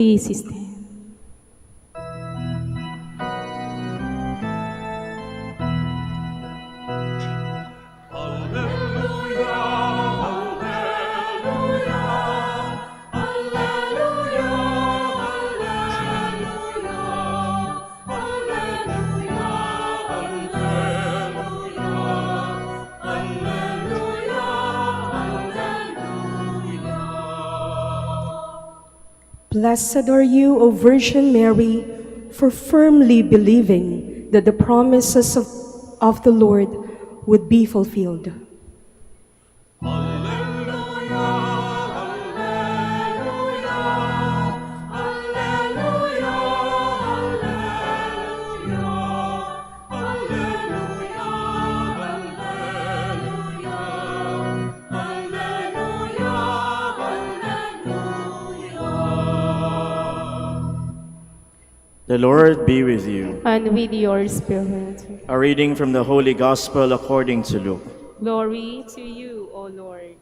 Please stand. Blessed are you, O Virgin Mary, for firmly believing that the promises of the Lord would be fulfilled. The Lord be with you. And with your spirit. A reading from the Holy Gospel according to Luke. Glory to you, O Lord.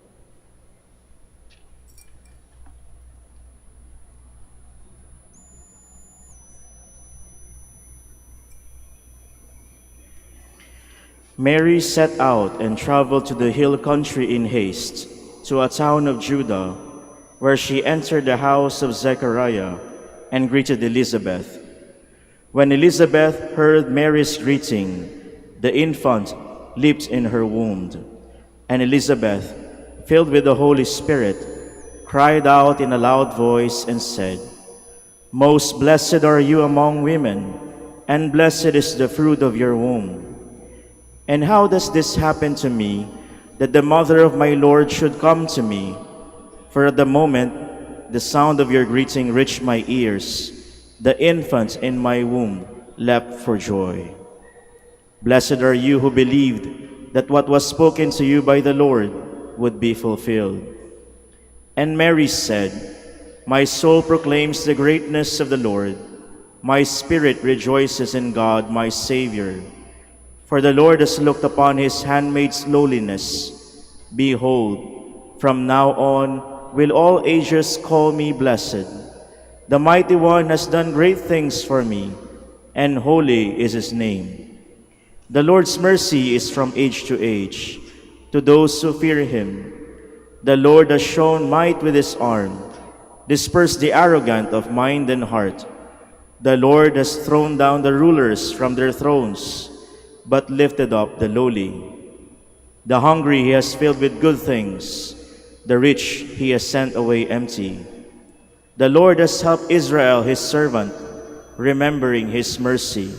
Mary set out and traveled to the hill country in haste, to a town of Judah, where she entered the house of Zechariah and greeted Elizabeth. When Elizabeth heard Mary's greeting, the infant leaped in her womb, and Elizabeth, filled with the Holy Spirit, cried out in a loud voice and said, "Most blessed are you among women, and blessed is the fruit of your womb. And how does this happen to me, that the mother of my Lord should come to me? For at the moment the sound of your greeting reached my ears, the infant in my womb leapt for joy. Blessed are you who believed that what was spoken to you by the Lord would be fulfilled." And Mary said, "My soul proclaims the greatness of the Lord. My spirit rejoices in God, my Savior. For the Lord has looked upon his handmaid's lowliness. Behold, from now on will all ages call me blessed. The Mighty One has done great things for me, and holy is his name. The Lord's mercy is from age to age, to those who fear him. The Lord has shown might with his arm, dispersed the arrogant of mind and heart. The Lord has thrown down the rulers from their thrones, but lifted up the lowly. The hungry he has filled with good things, the rich he has sent away empty. The Lord has helped Israel his servant, remembering his mercy,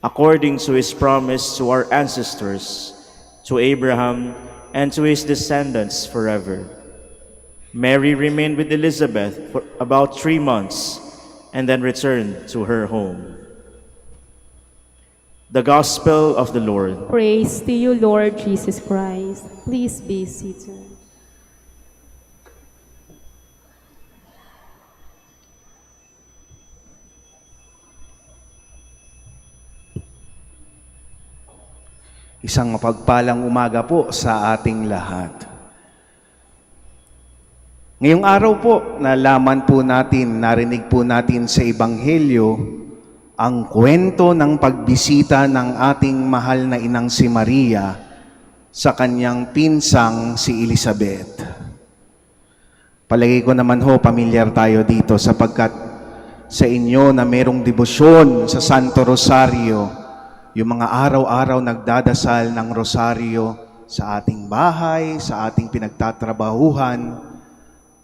according to his promise to our ancestors, to Abraham and to his descendants forever." Mary remained with Elizabeth for about 3 months and then returned to her home. The Gospel of the Lord. Praise to you, Lord Jesus Christ. Please be seated. Isang mapagpalang umaga po sa ating lahat. Ngayong araw po, nalaman po natin, narinig po natin sa Ebanghelyo ang kwento ng pagbisita ng ating mahal na inang si Maria sa kanyang pinsang si Elizabeth. Palagay ko naman ho, pamilyar tayo dito sapagkat sa inyo na merong debosyon sa Santo Rosario, yung mga araw-araw nagdadasal ng rosaryo sa ating bahay, sa ating pinagtatrabahuhan,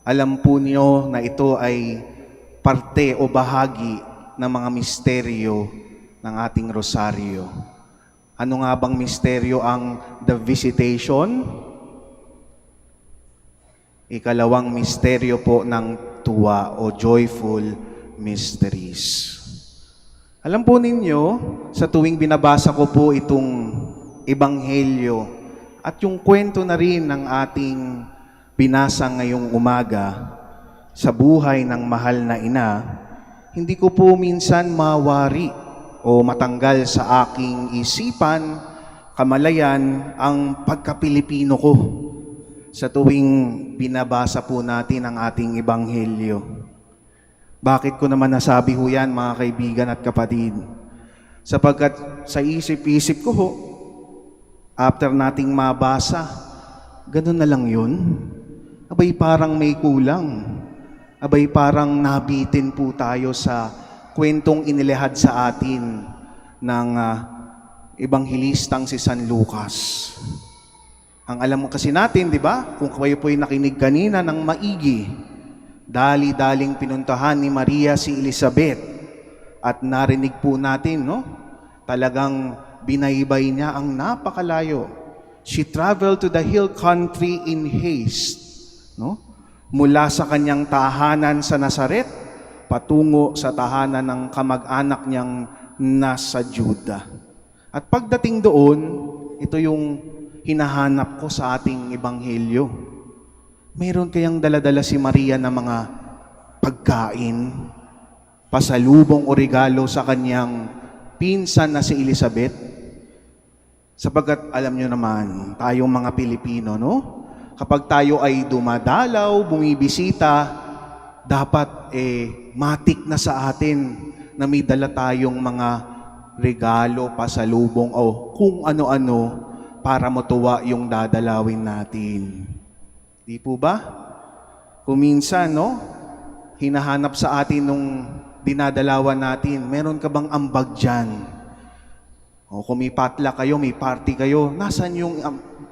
alam po niyo na ito ay parte o bahagi ng mga misteryo ng ating rosaryo. Ano nga bang misteryo ang The Visitation? Ikalawang misteryo po ng tuwa o Joyful Mysteries. Alam po ninyo, sa tuwing binabasa ko po itong Ebanghelyo at yung kwento na rin ng ating binasa ngayong umaga sa buhay ng mahal na ina, hindi ko po minsan mawari o matanggal sa aking isipan, kamalayan, ang pagka-Pilipino ko sa tuwing binabasa po natin ang ating Ebanghelyo. Bakit ko naman nasabi ho yan, mga kaibigan at kapatid? Sapagkat sa isip-isip ko ho, after nating mabasa, ganun na lang yun. Abay parang may kulang. Abay parang nabitin po tayo sa kwentong inilahad sa atin ng Ebanghilistang si San Lucas. Ang alam mo kasi natin, di ba? Kung kayo po'y nakinig kanina ng maigi, dali-daling pinuntahan ni Maria si Elizabeth at narinig po natin, no? Talagang binaybay niya ang napakalayo. She traveled to the hill country in haste, no? Mula sa kanyang tahanan sa Nazaret patungo sa tahanan ng kamag-anak niyang nasa Juda. At pagdating doon, ito yung hinahanap ko sa ating ebanghelyo. Mayroon kayang daladala si Maria na mga pagkain, pasalubong o regalo sa kanyang pinsan na si Elizabeth? Sapagkat alam nyo naman, tayong mga Pilipino, no? Kapag tayo ay dumadalaw, bumibisita, dapat matik na sa atin na may dala tayong mga regalo, pasalubong o kung ano-ano para matuwa yung dadalawin natin. Di po ba? Kung minsan, no, hinahanap sa atin nung dinadalawan natin, meron ka bang ambag dyan? O kung may patla kayo, may party kayo, nasan yung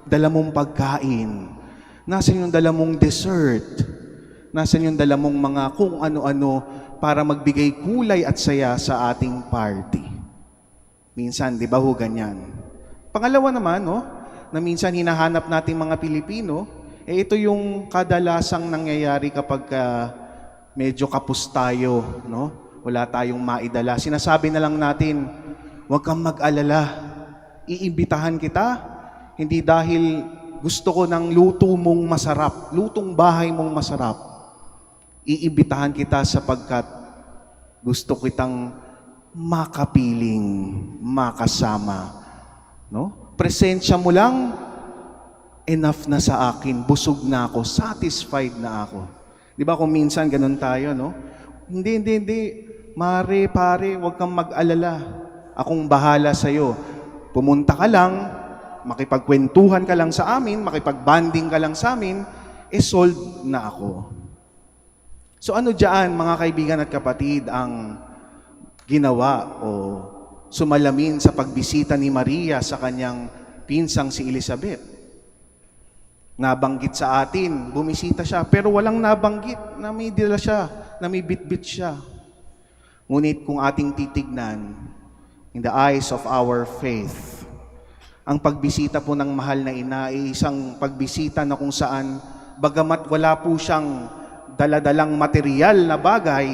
dala mong pagkain? Nasan yung dala mong dessert? Nasan yung dala mong mga kung ano-ano para magbigay kulay at saya sa ating party? Minsan, di ba ho ganyan? Pangalawa naman, no, na minsan hinahanap nating mga Pilipino, ito yung kadalasang nangyayari kapag medyo kapos tayo, no? Wala tayong maidala. Sinasabi na lang natin, huwag kang mag-alala. Iimbitahan kita, hindi dahil gusto ko ng luto mong masarap, lutong bahay mong masarap. Iimbitahan kita sapagkat gusto kitang makapiling, makasama. No? Presensya mo lang, enough na sa akin, busog na ako, satisfied na ako. Di ba kung minsan ganun tayo, no? Hindi. Mare, pare, huwag kang mag-alala. Akong bahala sa'yo. Pumunta ka lang, makipagkwentuhan ka lang sa amin, makipagbanding ka lang sa amin, sold na ako. So ano dyan, mga kaibigan at kapatid, ang ginawa o sumalamin sa pagbisita ni Maria sa kanyang pinsang si Elizabeth? Nabanggit sa atin, bumisita siya, pero walang nabanggit na may dala siya, na may bitbit siya. Ngunit kung ating titignan, in the eyes of our faith, ang pagbisita po ng mahal na ina ay isang pagbisita na kung saan, bagamat wala po siyang daladalang material na bagay,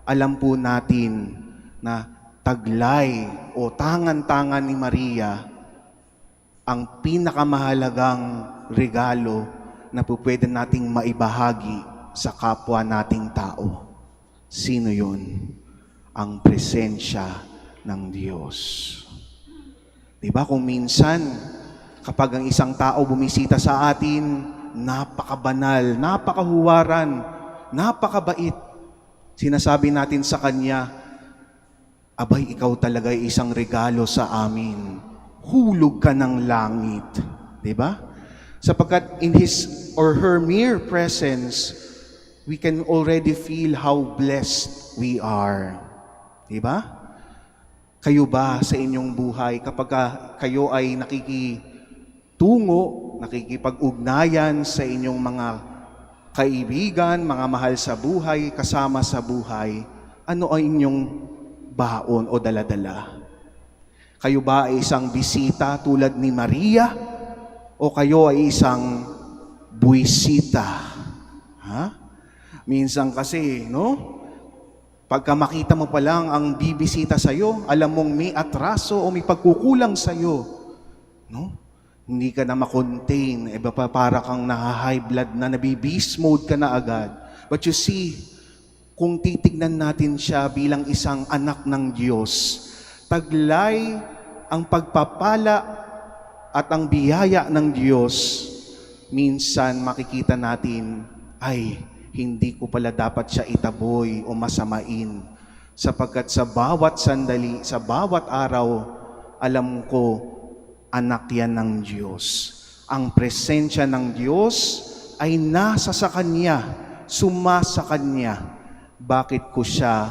alam po natin na taglay o tangan-tangan ni Maria ang pinakamahalagang regalo na po pwede nating maibahagi sa kapwa nating tao. Sino yun? Ang presensya ng Diyos. Diba kung minsan, kapag ang isang tao bumisita sa atin, napakabanal, napakahuwaran, napakabait, sinasabi natin sa kanya, abay, ikaw talaga ay isang regalo sa amin. Hulog ka ng langit. Diba? Sapagkat in his or her mere presence, we can already feel how blessed we are. Diba? Kayo ba sa inyong buhay, kapag kayo ay nakikitungo, nakikipag-ugnayan sa inyong mga kaibigan, mga mahal sa buhay, kasama sa buhay, ano ay inyong baon o daladala? Kayo ba ay isang bisita tulad ni Maria? O kayo ay isang buwisita? Ha? Minsan kasi, no? Pagka makita mo pa lang ang bibisita sa'yo, alam mong may atraso o may pagkukulang sa'yo, no? Hindi ka na makontain, para kang naha-high blood na, nabi-beast mode ka na agad. But you see, kung titignan natin siya bilang isang anak ng Diyos, taglay ang pagpapala at ang biyaya ng Diyos, minsan makikita natin, ay, hindi ko pala dapat siya itaboy o masamain. Sapagkat sa bawat sandali, sa bawat araw, alam ko, anak yan ng Diyos. Ang presensya ng Diyos ay nasa sa Kanya, sumasa Kanya. Bakit ko siya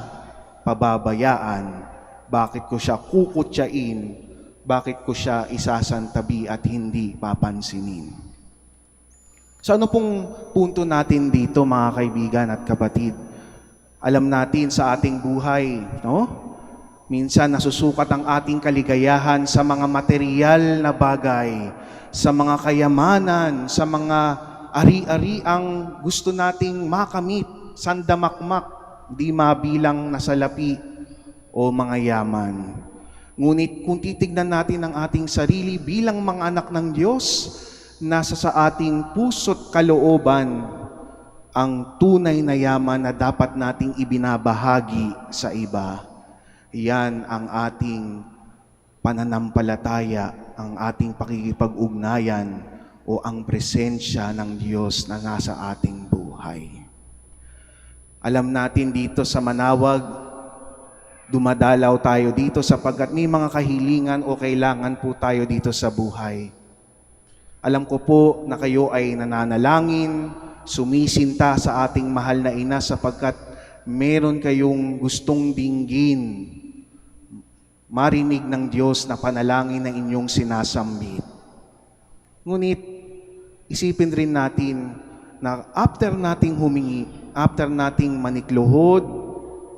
pababayaan? Bakit ko siya kukutyain? Bakit ko siya isasantabi at hindi papansinin? So ano pong punto natin dito, mga kaibigan at kapatid? Alam natin sa ating buhay, no? Minsan nasusukat ang ating kaligayahan sa mga material na bagay, sa mga kayamanan, sa mga ari-ariang gusto nating makamit, sandamakmak, di mabilang na salapi o mga yaman. Ngunit kung titignan natin ang ating sarili bilang mga anak ng Diyos, nasa sa ating puso't kalooban ang tunay na yaman na dapat nating ibinabahagi sa iba. Yan ang ating pananampalataya, ang ating pakikipag-ugnayan o ang presensya ng Diyos na nasa ating buhay. Alam natin dito sa Manawag, dumadalaw tayo dito sapagkat may mga kahilingan o kailangan po tayo dito sa buhay. Alam ko po na kayo ay nananalangin, sumisinta sa ating mahal na ina sapagkat meron kayong gustong dinggin, marinig ng Diyos na panalangin na inyong sinasambit. Ngunit, isipin rin natin na after nating humingi, after nating manikluhod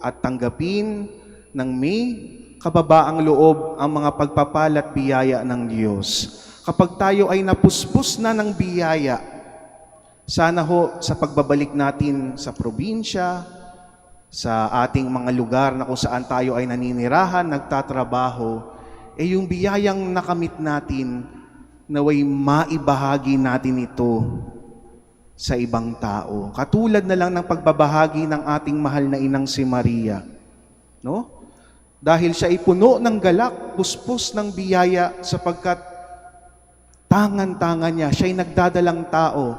at tanggapin ng may kababaang loob ang mga pagpapalat biyaya ng Diyos, kapag tayo ay napuspos na ng biyaya, sana ho sa pagbabalik natin sa probinsya, sa ating mga lugar na kung saan tayo ay naninirahan, nagtatrabaho, yung biyayang nakamit natin, naway maibahagi natin ito sa ibang tao. Katulad na lang ng pagbabahagi ng ating mahal na inang si Maria. No? Dahil siya ay puno ng galak, puspos ng biyaya sapagkat tangan-tangan niya, siya'y nagdadalang tao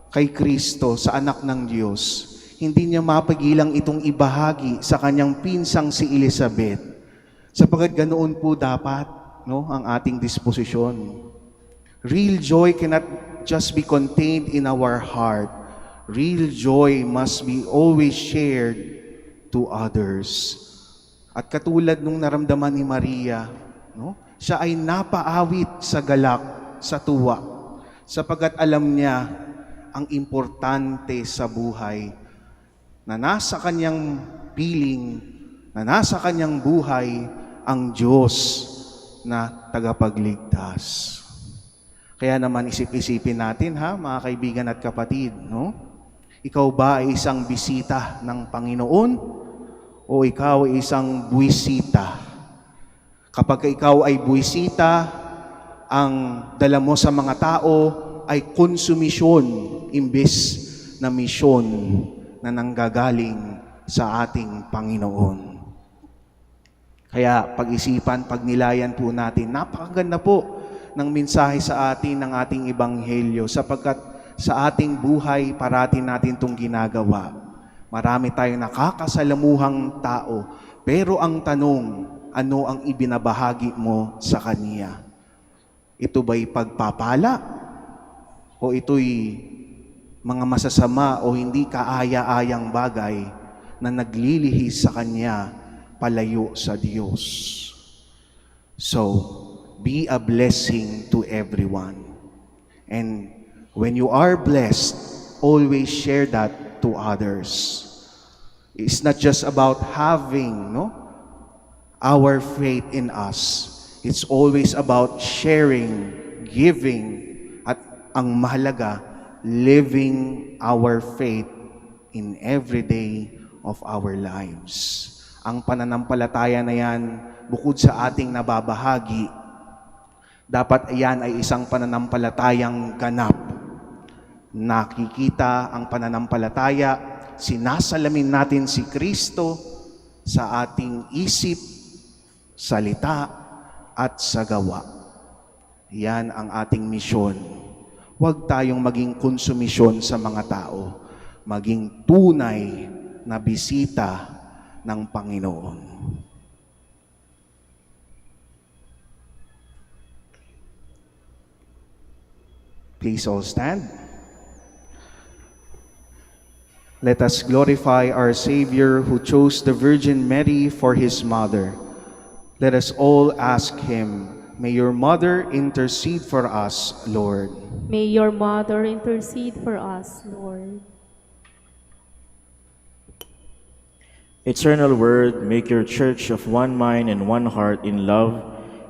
kay Kristo sa anak ng Diyos. Hindi niya mapagilang itong ibahagi sa kanyang pinsang si Elizabeth. Sapagkat ganoon po dapat, no, ang ating disposisyon. Real joy cannot just be contained in our heart. Real joy must be always shared to others. At katulad nung naramdaman ni Maria, no, siya ay napaawit sa galak, sa tuwa, sapagkat alam niya ang importante sa buhay na nasa kanyang piling, na nasa kanyang buhay ang Diyos na tagapagligtas. Kaya naman isip-isipin natin mga kaibigan at kapatid, no? Ikaw ba ay isang bisita ng Panginoon o ikaw ay isang buwisita? Kapag ikaw ay buwisita, ang dala mo sa mga tao ay konsumisyon imbes na misyon na nanggagaling sa ating Panginoon. Kaya pag-isipan, pagnilayan po natin, napakaganda po ng mensahe sa atin ng ating Ebanghelyo sapagkat sa ating buhay parati natin itong ginagawa. Marami tayong nakakasalamuhang tao, pero ang tanong, ano ang ibinabahagi mo sa Kanya? Ito ba'y pagpapala? O ito'y mga masasama o hindi kaaya-ayang bagay na naglilihis sa Kanya palayo sa Diyos? So, be a blessing to everyone. And when you are blessed, always share that to others. It's not just about having, our faith in us. It's always about sharing, giving, at ang mahalaga, living our faith in every day of our lives. Ang pananampalataya na yan, bukod sa ating nababahagi, dapat iyan ay isang pananampalatayang ganap. Nakikita ang pananampalataya, sinasalamin natin si Kristo sa ating isip, salita, at sa gawa. Yan ang ating misyon. Huwag tayong maging konsumisyon sa mga tao. maging tunay na bisita ng Panginoon. Please all stand. Let us glorify our Savior who chose the Virgin Mary for his mother. Let us all ask him, may your mother intercede for us, Lord. May your mother intercede for us, Lord. Eternal Word, make your church of one mind and one heart in love,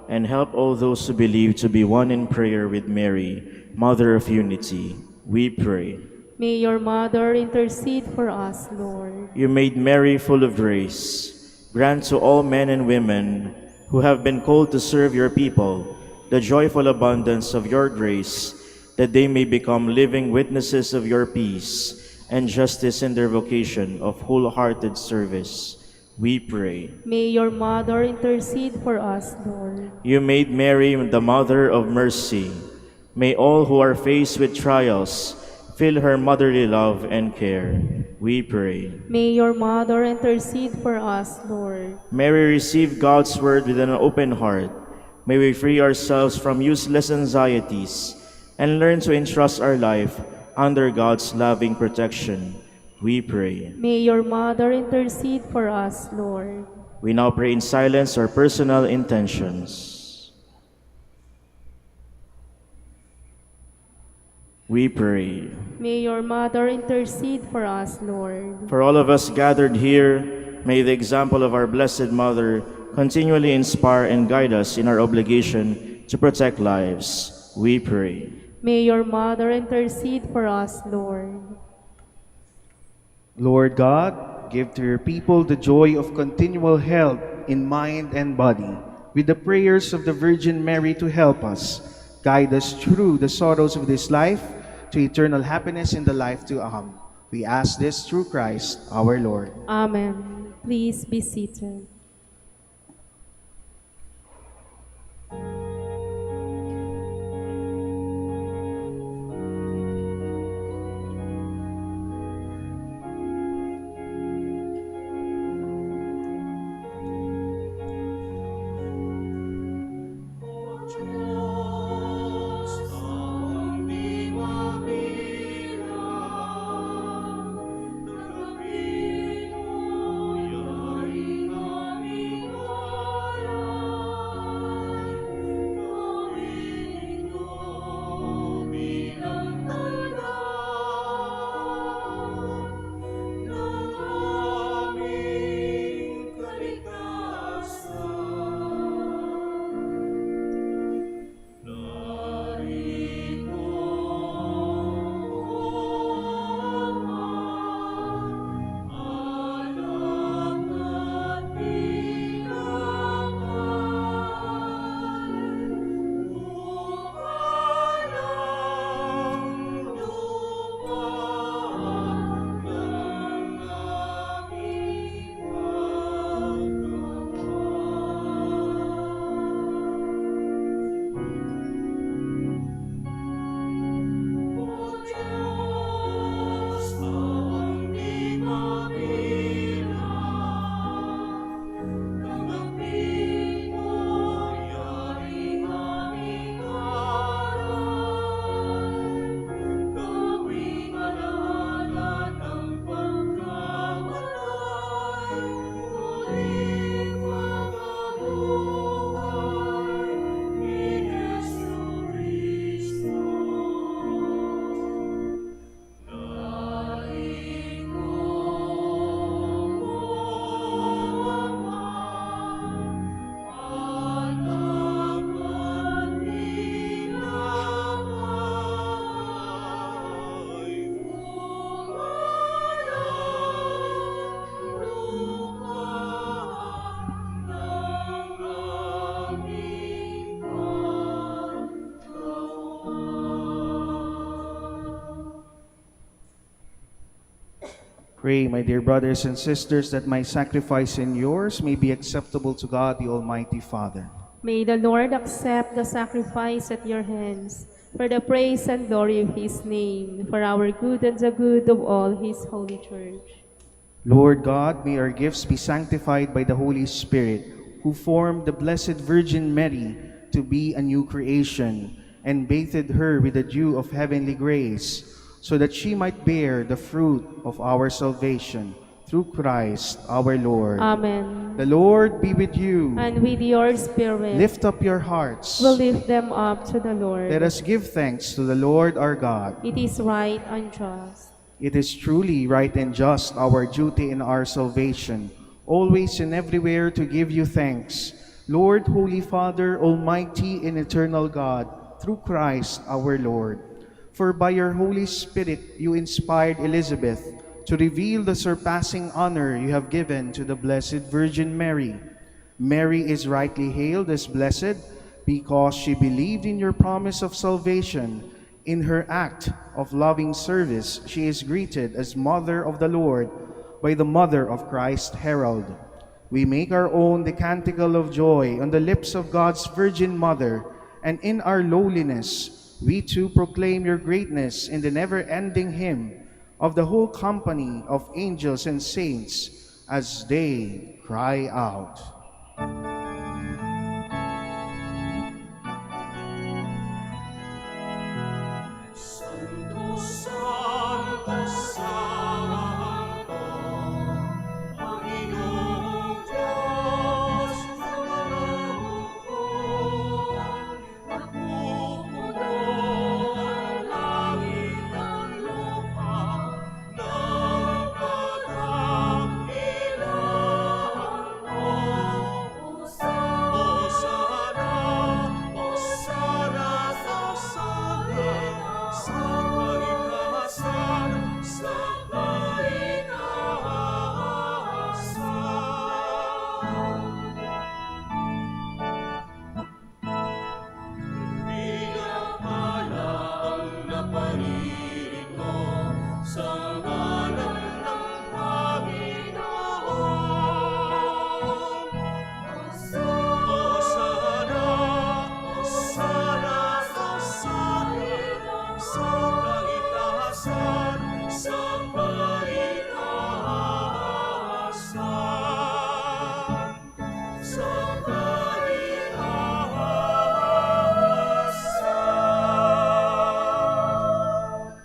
and help all those who believe to be one in prayer with Mary, Mother of Unity. We pray. May your mother intercede for us, Lord. You made Mary full of grace. Grant to all men and women who have been called to serve your people the joyful abundance of your grace, that they may become living witnesses of your peace and justice in their vocation of wholehearted service. We pray. May your mother intercede for us, Lord. You made Mary the Mother of Mercy. May all who are faced with trials feel her motherly love and care. We pray. May your mother intercede for us, Lord. Mary, receive God's word with an open heart. May we free ourselves from useless anxieties and learn to entrust our life under God's loving protection. We pray. May your mother intercede for us, Lord. We now pray in silence our personal intentions. We pray. May your mother intercede for us, Lord. For all of us gathered here, may the example of our Blessed Mother continually inspire and guide us in our obligation to protect lives. We pray. May your mother intercede for us, Lord. Lord God, give to your people the joy of continual health in mind and body, with the prayers of the Virgin Mary to help us. Guide us through the sorrows of this life to eternal happiness in the life to come. We ask this through Christ our Lord. Amen. Please be seated. Pray, my dear brothers and sisters, that my sacrifice and yours may be acceptable to God, the Almighty Father. May the Lord accept the sacrifice at your hands for the praise and glory of his name, for our good and the good of all his holy church. Lord God, may our gifts be sanctified by the Holy Spirit, who formed the Blessed Virgin Mary to be a new creation, and bathed her with the dew of heavenly grace, so that she might bear the fruit of our salvation, through Christ our Lord. Amen. The Lord be with you. And with your spirit, Lift up your hearts. we'll lift them up to the Lord. Let us give thanks to the Lord our God. It is right and just. It is truly right and just, our duty and our salvation, always and everywhere to give you thanks, Lord, Holy Father, Almighty and eternal God, through Christ our Lord. For by your Holy Spirit you inspired Elizabeth to reveal the surpassing honor you have given to the Blessed Virgin Mary. Mary is rightly hailed as blessed because she believed in your promise of salvation. In her act of loving service, she is greeted as Mother of the Lord by the Mother of Christ Herald. We make our own the canticle of joy on the lips of God's Virgin Mother, and in our lowliness, we too proclaim your greatness in the never-ending hymn of the whole company of angels and saints as they cry out.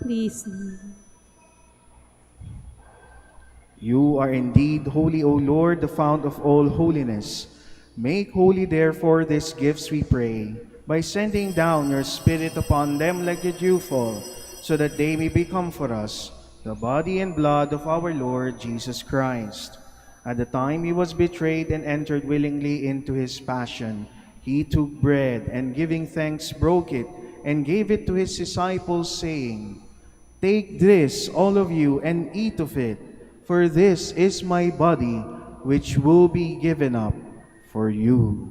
Please kneel. You are indeed holy, O Lord, the fount of all holiness. Make holy, therefore, these gifts, we pray, by sending down your Spirit upon them like the dewfall, so that they may become for us the body and blood of our Lord Jesus Christ. At the time he was betrayed and entered willingly into his passion, he took bread and, giving thanks, broke it and gave it to his disciples, saying, "Take this, all of you, and eat of it, for this is my body, which will be given up for you."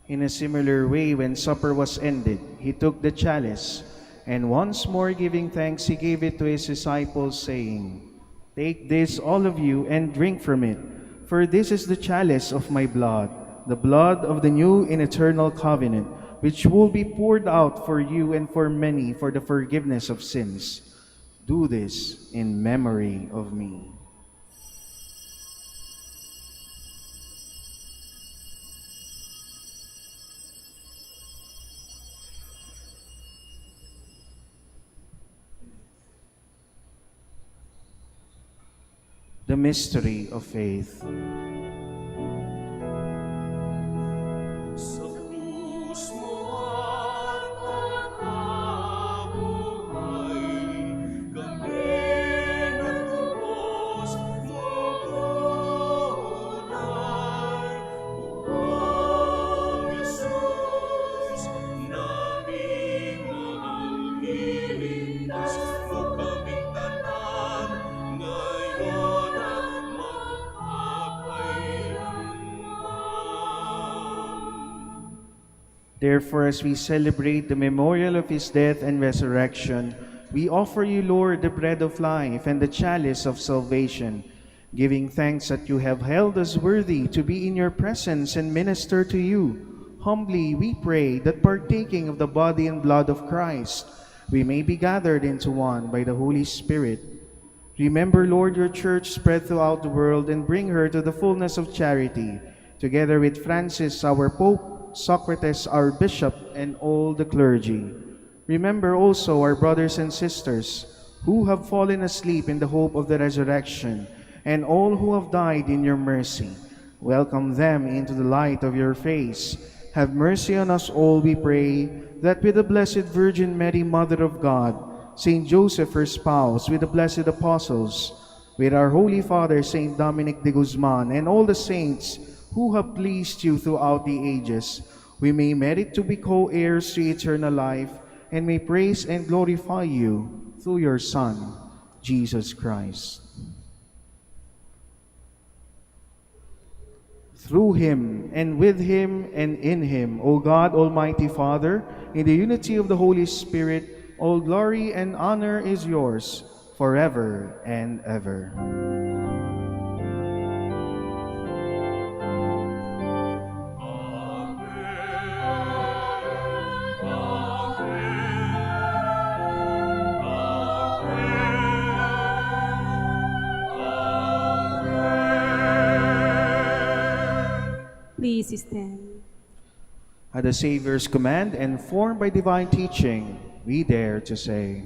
In a similar way, when supper was ended, he took the chalice, and once more giving thanks, he gave it to his disciples, saying, "Take this, all of you, and drink from it, for this is the chalice of my blood, the blood of the new and eternal covenant, which will be poured out for you and for many for the forgiveness of sins. Do this in memory of me." The mystery of faith. Sa krus mo ang pagkabuhay, kami natubos mo tunay. O Jesus, naming mahal, iligtas mo kaming tanan, ngayon at magpapailanman. Therefore, as we celebrate the memorial of his death and resurrection, We offer you, Lord, the bread of life and the chalice of salvation, giving thanks that you have held us worthy to be in your presence and minister to you. Humbly we pray that partaking of the body and blood of Christ, we may be gathered into one by the Holy Spirit. Remember, Lord, your church spread throughout the world and bring her to the fullness of charity, together with Francis, our Pope, Socrates, our Bishop, and all the clergy. Remember also our brothers and sisters who have fallen asleep in the hope of the resurrection, and all who have died in your mercy. Welcome them into the light of your face. Have mercy on us all, we pray, that with the Blessed Virgin Mary, Mother of God, Saint Joseph, her spouse, with the blessed apostles, with our Holy Father, Saint Dominic de Guzman, and all the saints who have pleased you throughout the ages, we may merit to be co-heirs to eternal life, and may praise and glorify you through your Son, Jesus Christ. Through him, and with him, and in him, O God, Almighty Father, in the unity of the Holy Spirit, all glory and honor is yours, forever and ever. Please stand. At the Savior's command and formed by divine teaching, we dare to say,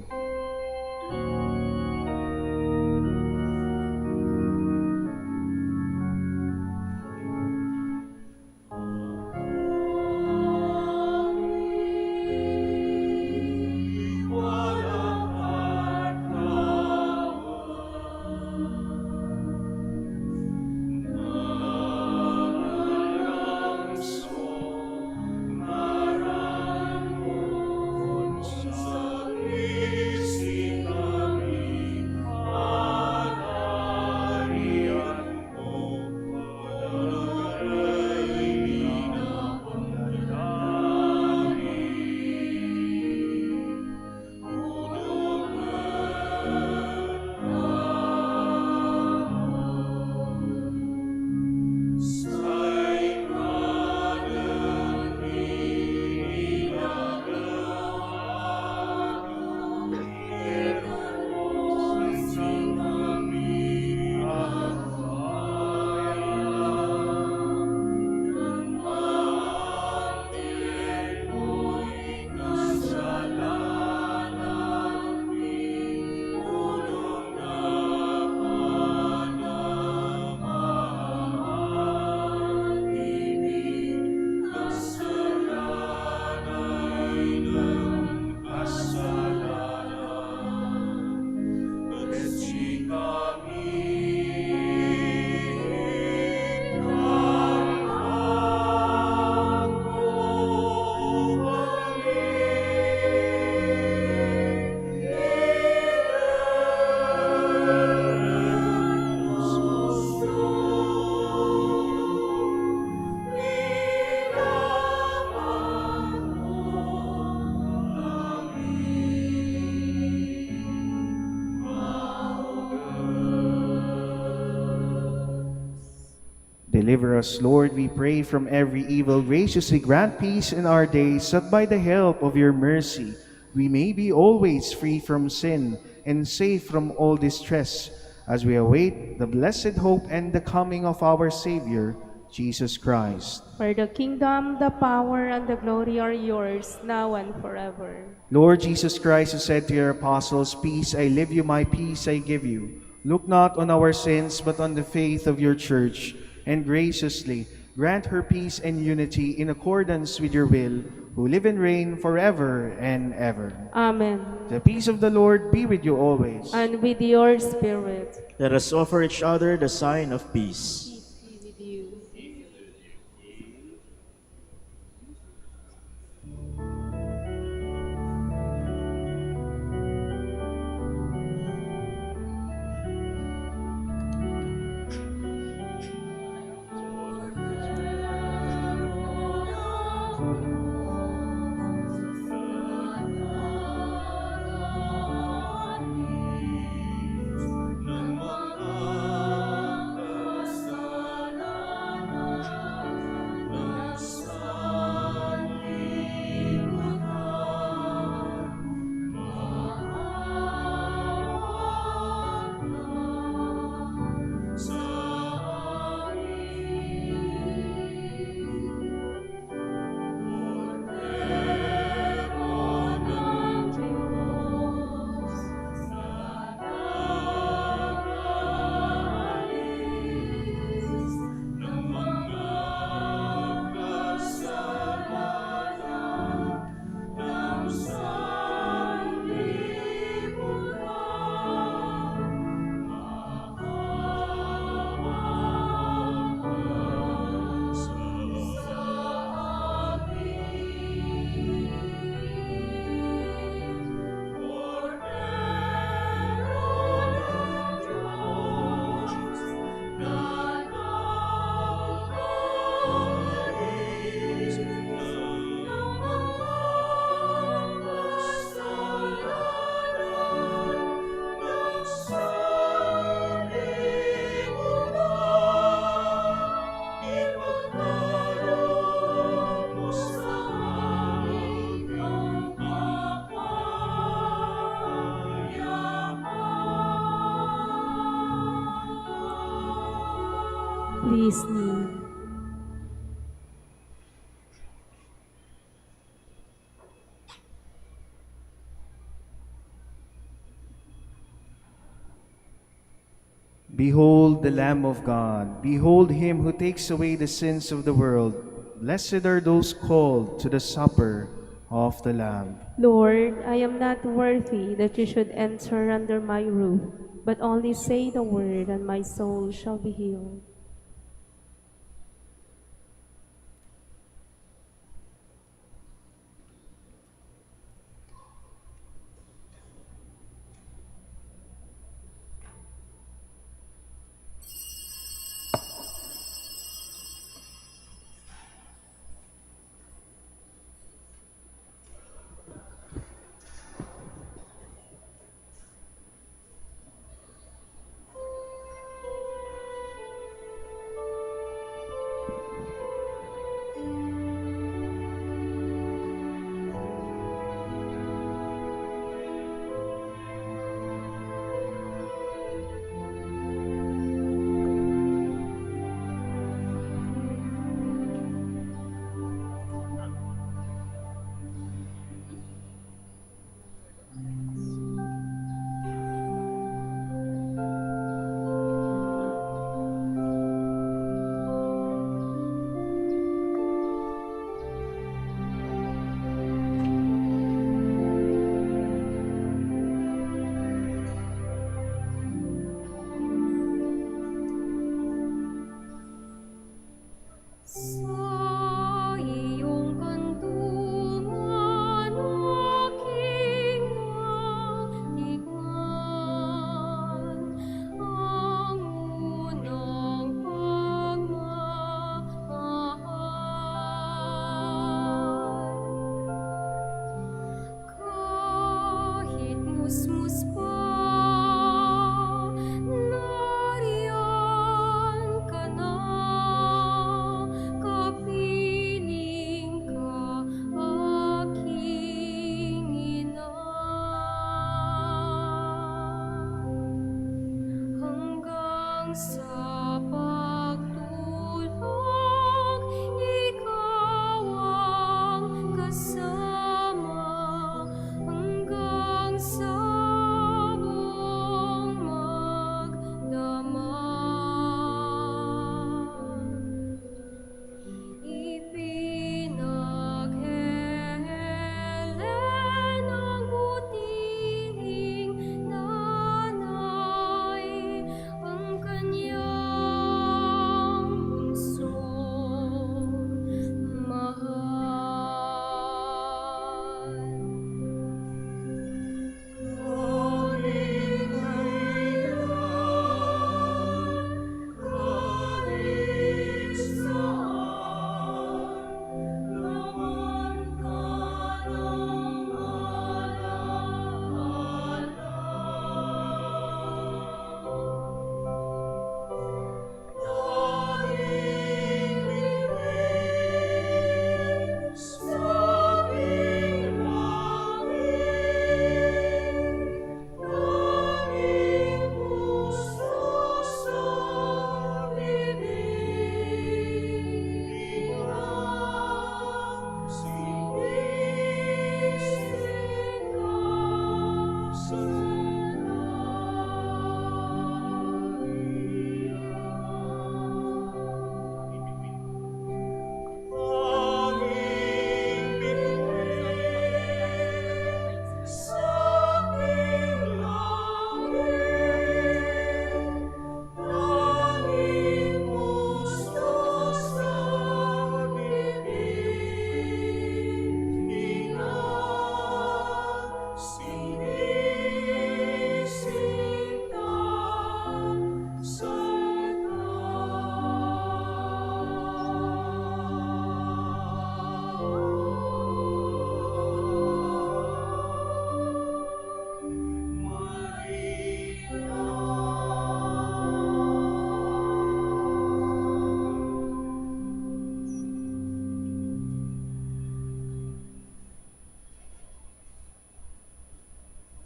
Deliver us, Lord, we pray, from every evil. Graciously grant peace in our days, that by the help of your mercy we may be always free from sin and safe from all distress, as we await the blessed hope and the coming of our Savior, Jesus Christ. For the kingdom, the power, and the glory are yours, now and forever. Lord Jesus Christ, who said to your apostles, "Peace I leave you, my peace I give you," look not on our sins, but on the faith of your church, and graciously grant her peace and unity in accordance with your will, who live and reign forever and ever. Amen. The peace of the Lord be with you always. And with your spirit. Let us offer each other the sign of peace. Peace be with you. his name. Behold the Lamb of God. Behold him who takes away the sins of the world. Blessed are those called to the supper of the Lamb. Lord, I am not worthy that you should enter under my roof, but only say the word, and my soul shall be healed. Sa iyong kantungan aking natikman ang unang pagmamahal. Kahit musmus pa, nariyan ka na, kapiling ka, aking ina. Hanggang sa pagtulog, ikaw ang kasama, hanggang sa buong magdamag. Ipinaghelen ang butihing nanay, ang kanyang bunsong mahal.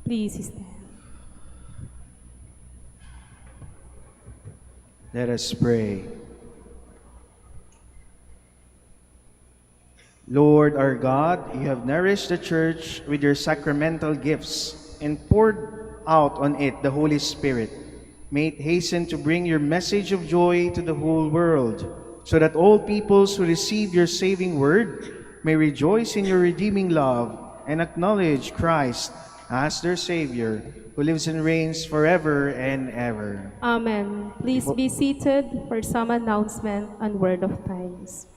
Please stand. Let us pray. Lord our God, you have nourished the church with your sacramental gifts and poured out on it the Holy Spirit. May it hasten to bring your message of joy to the whole world, so that all peoples who receive your saving word may rejoice in your redeeming love and acknowledge Christ as their Savior, who lives and reigns forever and ever. Amen. Please be seated for some announcement and word of thanks.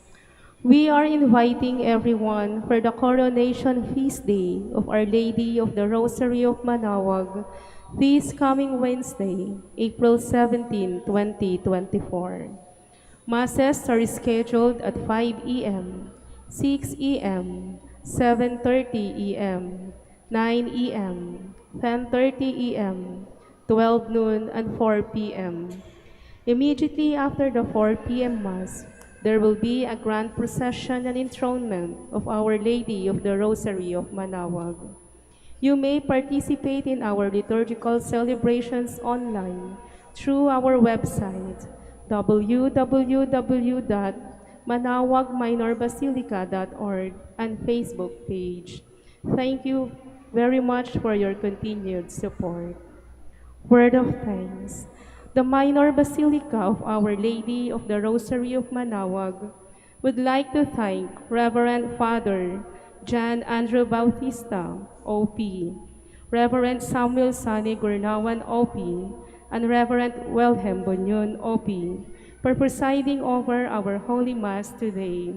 We are inviting everyone for the coronation feast day of Our Lady of the Rosary of Manaoag this coming Wednesday, April 17, 2024. Masses are scheduled at 5 a.m., 6 a.m., 7:30 a.m., 9 a.m., 10:30 a.m., 12 noon, and 4 p.m. Immediately after the 4 p.m. Mass, there will be a grand procession and enthronement of Our Lady of the Rosary of Manaoag. You may participate in our liturgical celebrations online through our website, www.manawagminorbasilica.org, and Facebook page. Thank you very much for your continued support. Word of thanks. The Minor Basilica of Our Lady of the Rosary of Manaoag would like to thank Reverend Father John Andrew Bautista, OP, Reverend Samuel Sani Gurnawan, OP, and Reverend Wilhelm Bunyon, OP, for presiding over our Holy Mass today.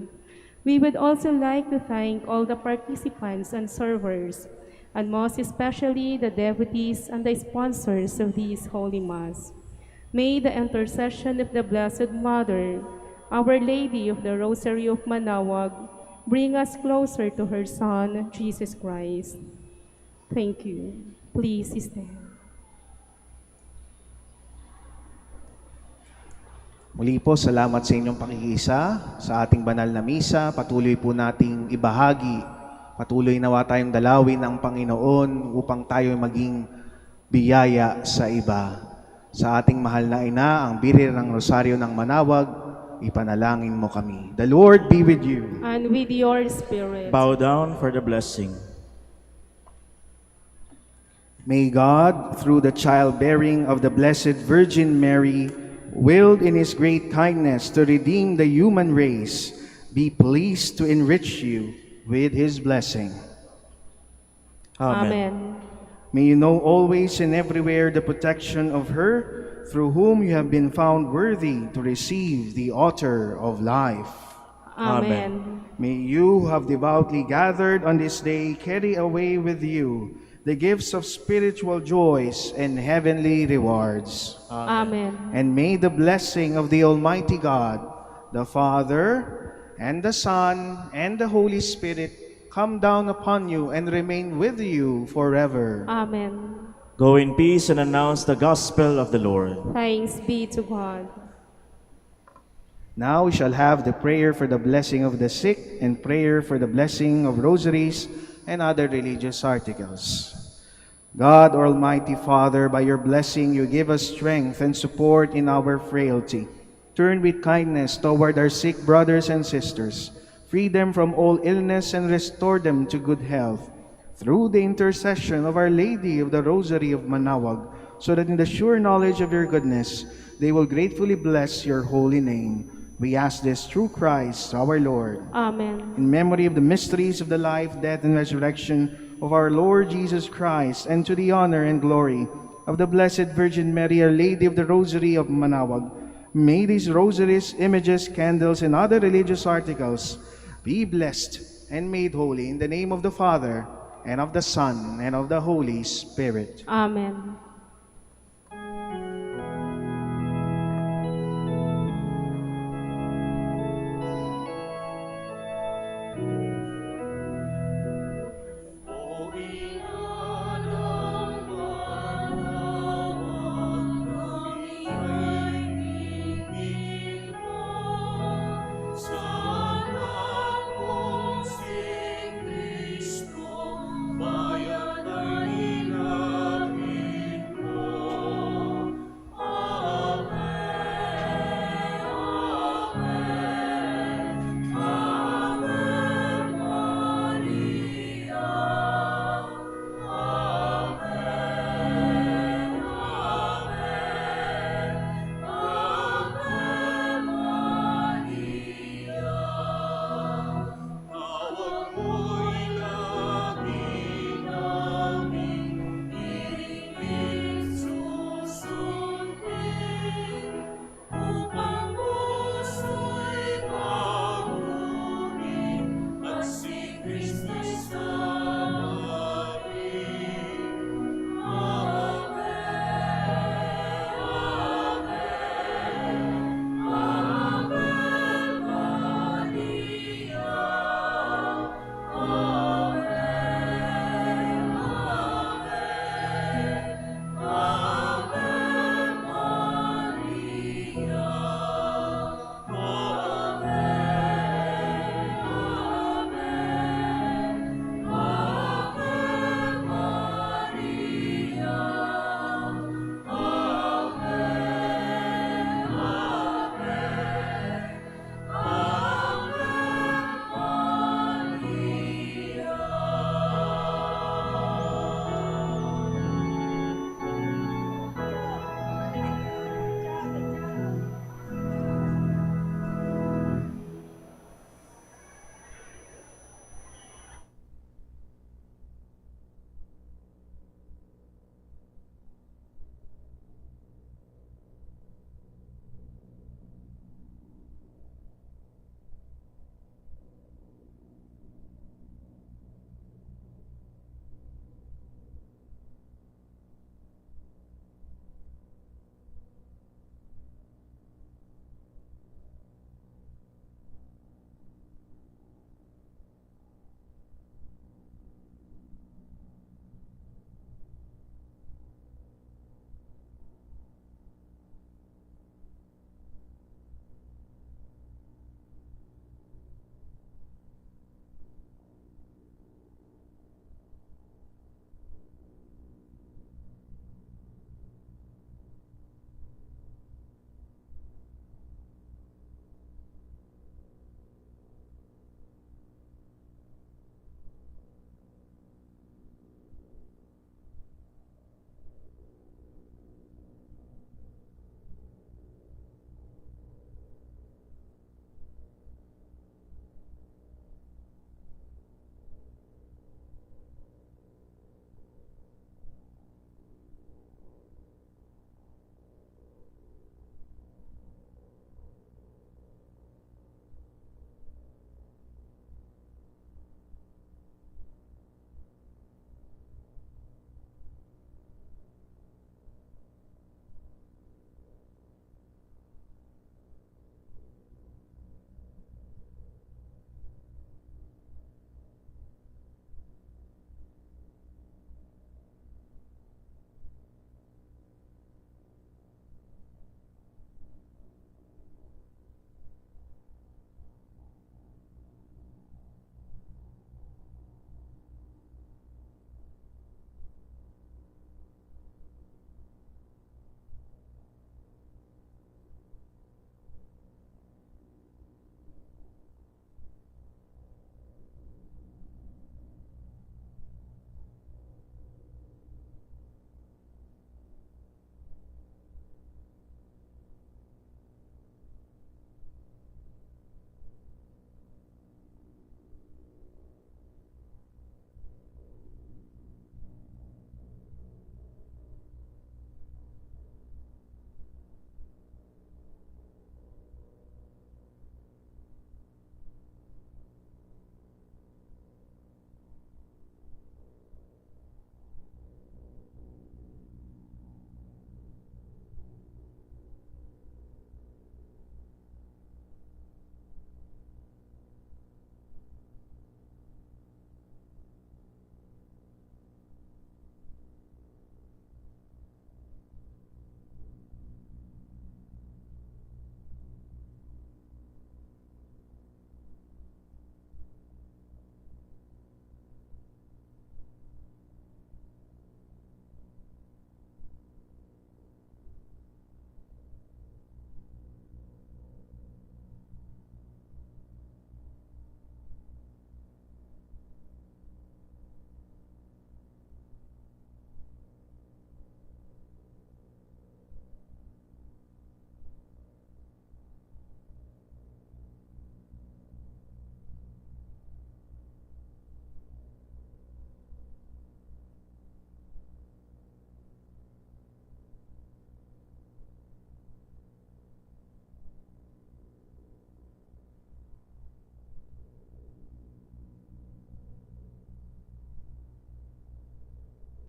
We would also like to thank all the participants and servers, and most especially the devotees and the sponsors of this Holy Mass. May the intercession of the Blessed Mother, Our Lady of the Rosary of Manaoag, bring us closer to her Son, Jesus Christ. Thank you. Please stand. Muli po, salamat sa inyong pakikiisa sa ating banal na misa. Patuloy po nating ibahagi. Patuloy nawa tayong dalawin ng Panginoon upang tayo maging biyaya sa iba. Sa ating mahal na ina, ang birir ng Rosaryo ng Manaoag, ipanalangin mo kami. The Lord be with you. And with your spirit. Bow down for the blessing. May God, through the childbearing of the Blessed Virgin Mary, willed in His great kindness to redeem the human race, be pleased to enrich you with His blessing. Amen. May you know always and everywhere the protection of her, through whom you have been found worthy to receive the author of life. Amen. May you who have devoutly gathered on this day carry away with you the gifts of spiritual joys and heavenly rewards. Amen. And may the blessing of the Almighty God, the Father, and the Son, and the Holy Spirit come down upon you and remain with you forever. Amen. Go in peace and announce the gospel of the Lord. Thanks be to God. Now we shall have the prayer for the blessing of the sick and prayer for the blessing of rosaries and other religious articles. God, Almighty Father, by your blessing you give us strength and support in our frailty. Turn with kindness toward our sick brothers and sisters. Free them from all illness and restore them to good health. Through the intercession of Our Lady of the Rosary of Manaoag, so that in the sure knowledge of your goodness, they will gratefully bless your holy name. We ask this through Christ our Lord. Amen. In memory of the mysteries of the life, death, and resurrection of our Lord Jesus Christ, and to the honor and glory of the Blessed Virgin Mary, Our Lady of the Rosary of Manaoag, may these rosaries, images, candles, and other religious articles be blessed and made holy in the name of the Father, and of the Son, and of the Holy Spirit. Amen.